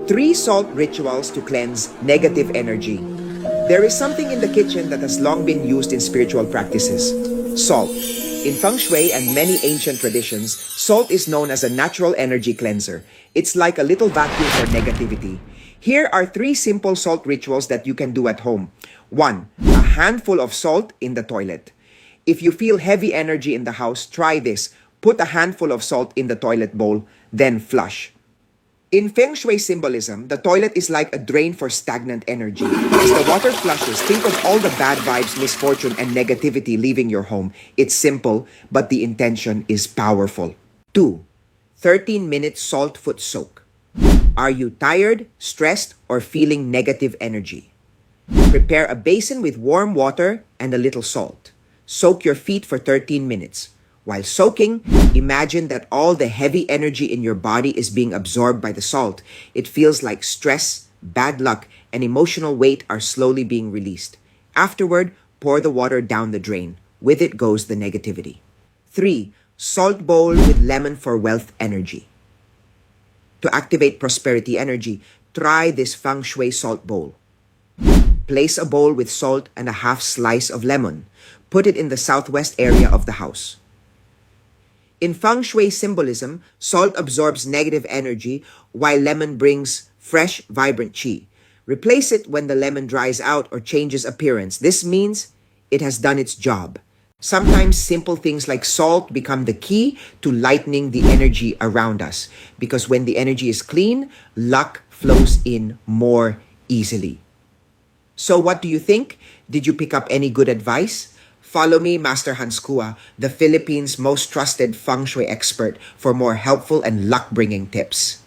3 salt rituals to cleanse negative energy. There is something in the kitchen that has long been used in spiritual practices: salt. In Feng Shui and many ancient traditions, salt is known as a natural energy cleanser. It's like a little vacuum for negativity. Here are 3 simple salt rituals that you can do at home. 1. A handful of salt in the toilet. If you feel heavy energy in the house, try this. Put a handful of salt in the toilet bowl, then flush. In Feng Shui symbolism, the toilet is like a drain for stagnant energy. As the water flushes, think of all the bad vibes, misfortune, and negativity leaving your home. It's simple, but the intention is powerful. 2. 13-minute salt foot soak. Are you tired, stressed, or feeling negative energy? Prepare a basin with warm water and a little salt. Soak your feet for 13 minutes. While soaking, imagine that all the heavy energy in your body is being absorbed by the salt. It feels like stress, bad luck, and emotional weight are slowly being released. Afterward, pour the water down the drain. With it goes the negativity. 3. Salt bowl with lemon for wealth energy. To activate prosperity energy, try this Feng Shui salt bowl. Place a bowl with salt and a half slice of lemon. Put it in the southwest area of the house. In Feng Shui symbolism, salt absorbs negative energy while lemon brings fresh, vibrant qi. Replace it when the lemon dries out or changes appearance. This means it has done its job. Sometimes simple things like salt become the key to lightening the energy around us, because when the energy is clean, luck flows in more easily. So what do you think? Did you pick up any good advice? Follow me, Master Hanz, the Philippines' most trusted Feng Shui expert, for more helpful and luck-bringing tips.